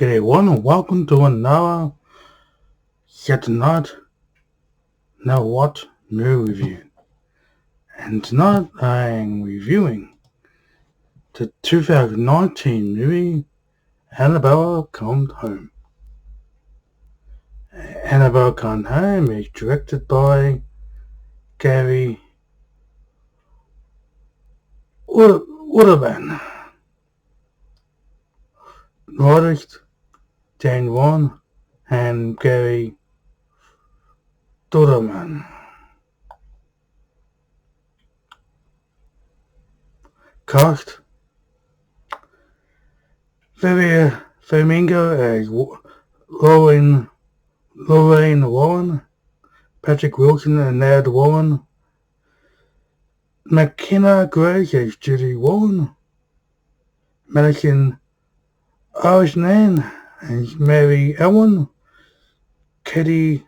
G'day everyone and welcome to another yet tonight Know What movie review. And tonight I am reviewing the 2019 movie Annabelle Comes Home. Annabelle Comes Home is directed by Gary Dauberman. Writers Dan Warren and Gary Dauberman. Cast: Vera Farmiga as Lorraine Warren, Patrick Wilson and Ed Warren, Mckenna Grace as Judy Warren, Madison Arslan as Mary Ellen, Katie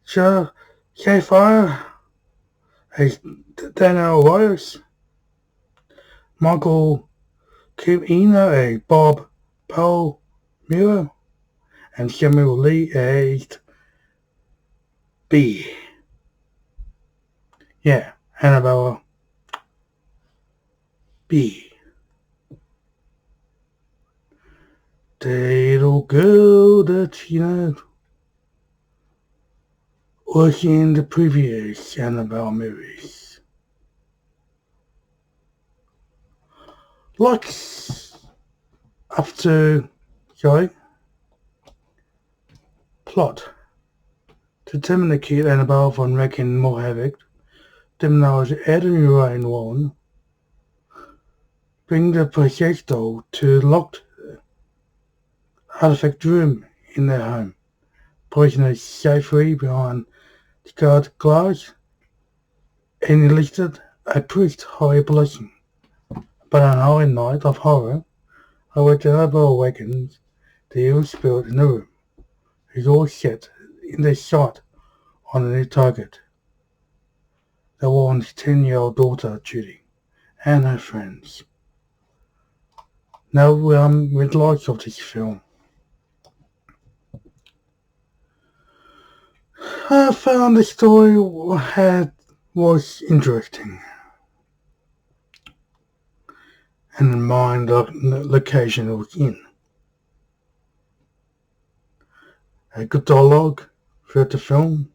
Shafire as Daniel Wyers, Michael Kimina as Bob Palmyra, and Samuel Lee as B. Yeah, Annabelle B. The little girl that, was in the previous Annabelle movies. Like, plot. To determine the kid Annabelle von wreaking more havoc, demonized Ed and Lorraine Warren bring the possessed doll to the locked artifact room in their home, placing it safely behind the guard glass, and enlisted a priest holy blessing. But on a holy night of horror, when Annabelle awakens, the evil spirit in the room is all set in their sight on a new target. The Warren's 10-year-old daughter Judy and her friends. Now with likes of this film. I found the story was interesting, and the mind of the location it was in. A good dialogue throughout the film.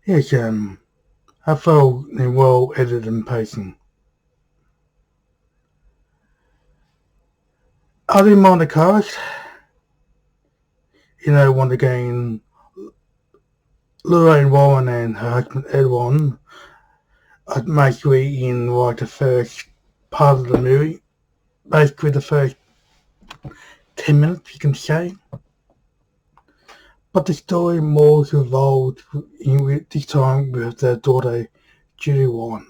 Yes, I felt well edited and pacing. I didn't mind the cast. Once again, Lorraine Warren and her husband Ed Warren are basically in the first part of the movie. Basically the first 10 minutes, you can say. But the story more evolved this time with their daughter Judy Warren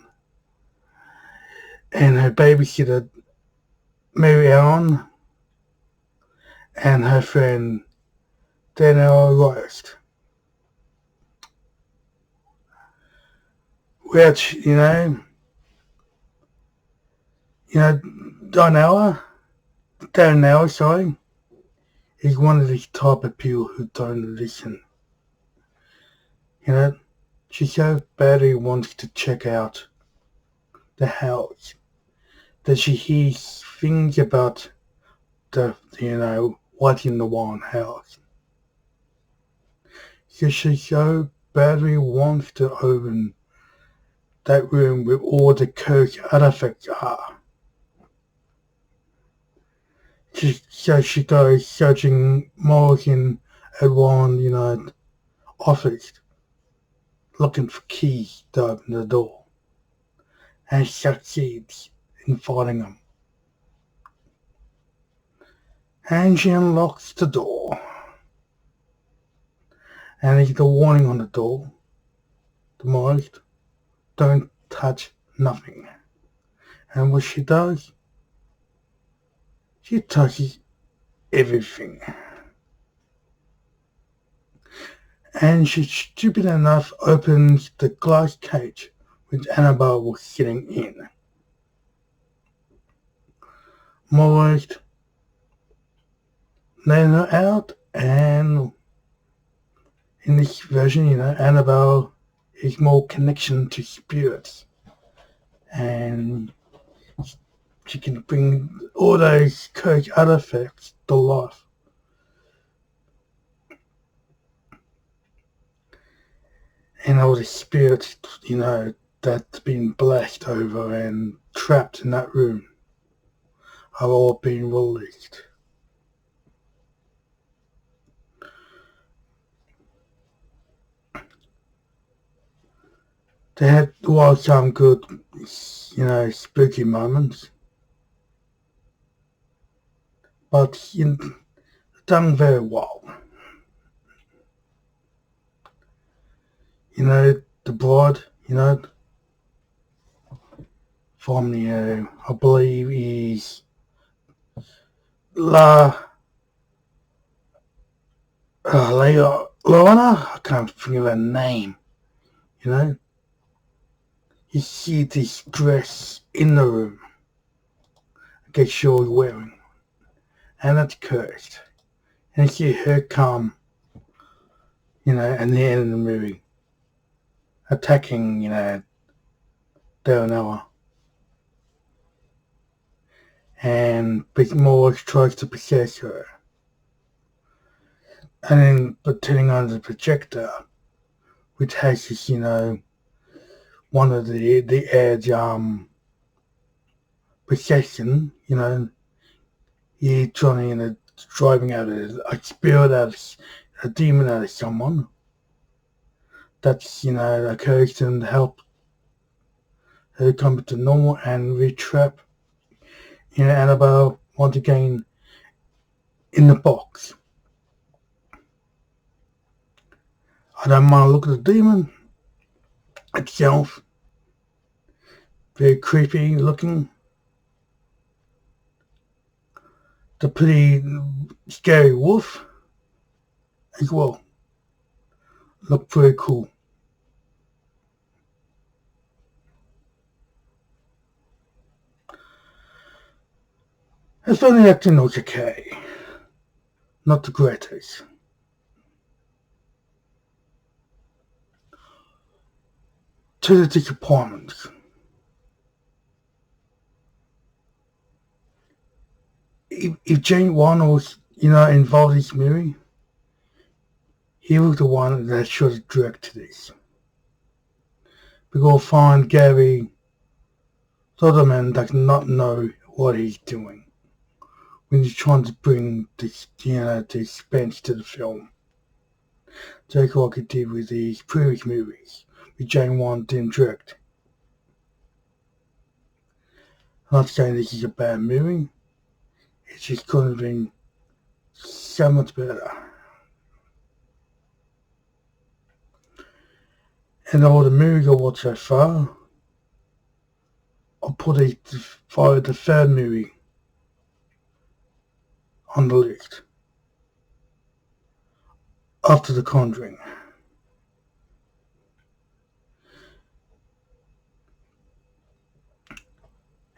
and her babysitter Mary Ellen and her friend Daniel Wyers. Which, Danielle, is one of these type of people who don't listen. She so badly wants to check out the house that she hears things about what's in the Warren house. So she so badly wants to open that room where all the cursed artifacts are. So she goes searching Morgan at Warren, office, looking for keys to open the door, and succeeds in finding them. And she unlocks the door, and there's the warning on the door, the most, don't touch nothing. And what she does, she touches everything. And she, stupid enough, opens the glass cage which Annabelle was sitting in. most letting her out, and in this version, Annabelle is more connection to spirits, and she can bring all those courage artifacts to life. And all the spirits, that's been blessed over and trapped in that room are all being released. There was some good, spooky moments, but done very well. The bride, from I believe is Lorna, I can't think of her name, You see this dress in the room, okay, she was wearing, and that's cursed. And you see her come, at the end of the movie, attacking, Daryl and more tries to possess her. And then, but turning on the projector, which has this, one of the Ed's possession, he driving out a spirit out, a demon out of someone. That's, occurs to help her come to normal and retrap, Annabelle once again in the box. I don't mind looking at the demon itself. Very creepy looking. The pretty scary wolf as well. Look pretty cool. The funny acting was okay. Not the greatest. To the disappointments. If Jane Warren was, involved in this movie, he was the one that should have directed this. Because find Gary Dauberman does not know what he's doing when he's trying to bring this, the suspense to the film. Just like he did with these previous movies, which Jane Warren didn't direct. I'm not saying this is a bad movie. It just could have been so much better. And all the movies I watched so far, I'll put the third movie on the list after The Conjuring.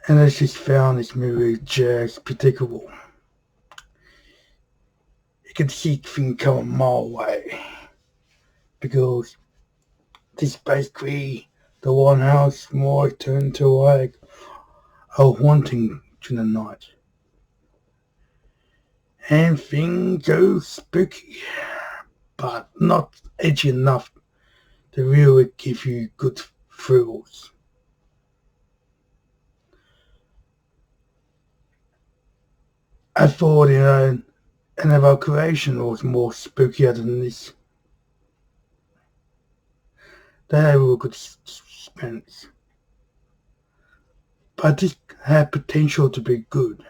And I just found this movie just predictable. You can see things coming a mile away. Because this basically, the one house more turned to like a haunting to the night. And things go spooky, but not edgy enough to really give you good thrills. I thought, Annabelle Creation was more spookier than this. They had a good suspense. But this had potential to be good.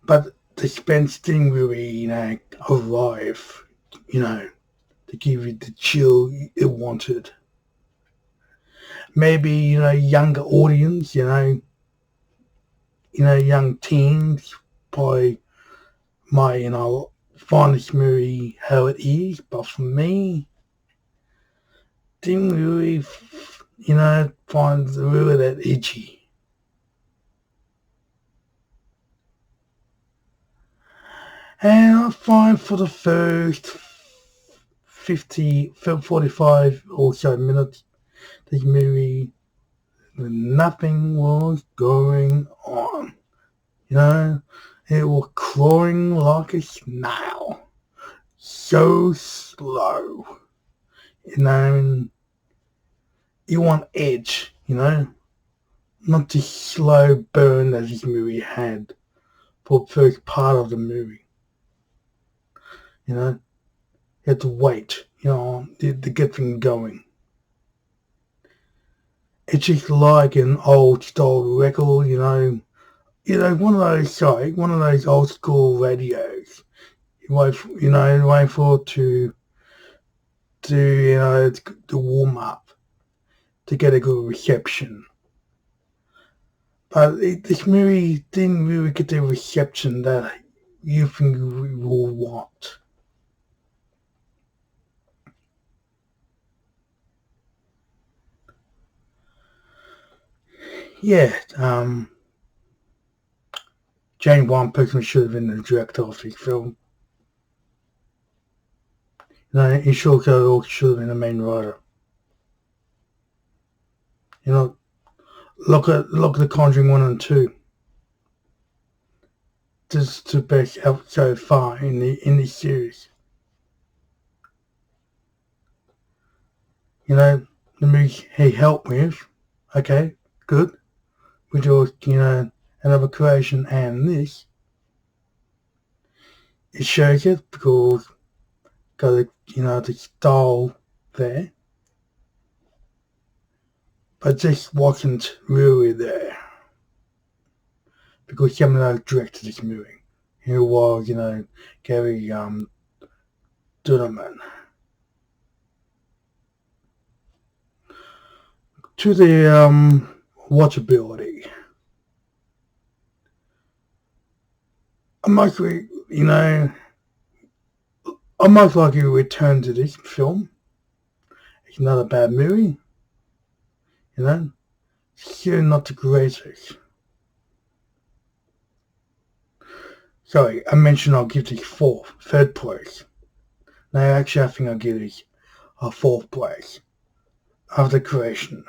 But the suspense didn't really, arrive, to give you the chill it wanted. Maybe, younger audience, young teens probably might, find this movie how it is, but for me, didn't really, find it really that edgy. And I find for the first 45 or so minutes, this movie, nothing was going on. It was crawling like a snail. So slow. And you want edge, not the slow burn that this movie had for the first part of the movie. You had to wait, to get things going. It's just like an old style record, one of those old school radios. You wait for it to warm up, to get a good reception. But this movie didn't really get the reception that you think you will want. Yeah, Jane Wan personally should have been the director of this film. In short, should have been the main writer. Look at The Conjuring 1 and 2. This is the best out so far in this series. The movie he helped with, okay, good. Which was, another creation, and this. It shows it because got the style there. But this wasn't really there. Because someone directed this movie. Who was, Gary Dauberman. To the watchability. I most likely return to this film. It's not a bad movie. Still not the greatest. Sorry, I mentioned I'll give this third place. Now actually I think I'll give this a fourth place. After Creation.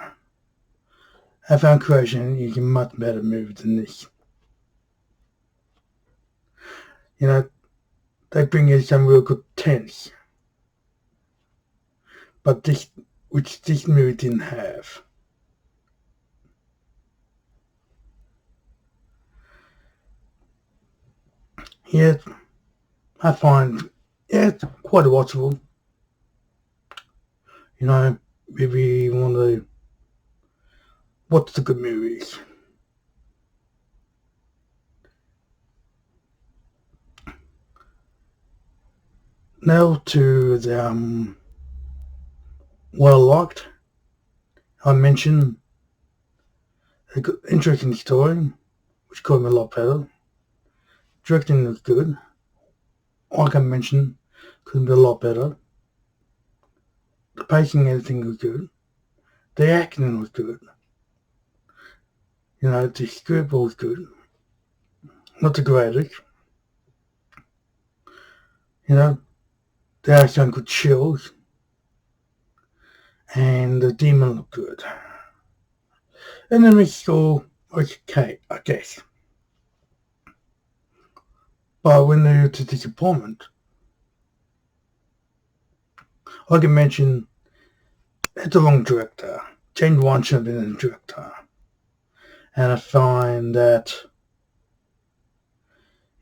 I found Creation is a much better movie than this. They bring in some real good tense. But which this movie didn't have. Yet, I find, it's quite watchable. If you want to watch the good movies. Now to the what I liked. I mentioned a good, interesting story, which caught me a lot better. Directing was good. Like I mentioned, could be a lot better. The pacing and everything was good. The acting was good. The script was good. Not the greatest. There are some good chills. And the demon looked good. And the mix all was okay, I guess. But when they were to disappointment, like I mentioned, it's the wrong director. James Wan should have been the director. And I find that,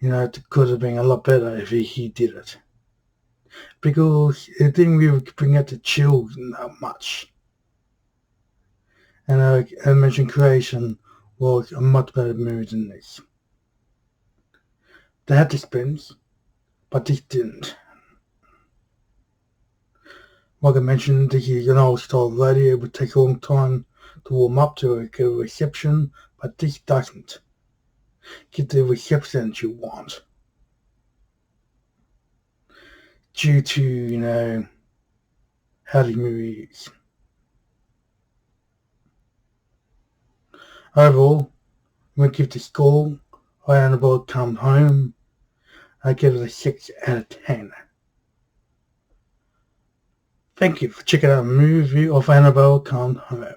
it could have been a lot better if he did it. Because it didn't really bring out the chills that much. And I mentioned Creation was a much better movie than this. They had the spins, but this didn't. Like I mentioned, this is an old style radio. It would take a long time to warm up to a good reception, but this doesn't get the reception that you want. Due to, how the movie is. Overall, I'm going to give the score. Annabelle come home. I give it a 6 out of 10. Thank you for checking out a movie of Annabelle Come Home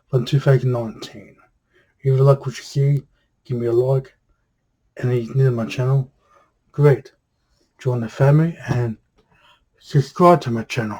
from 2019. If you like what you see, give me a like, and if you're new to my channel, great. Join the family and subscribe to my channel.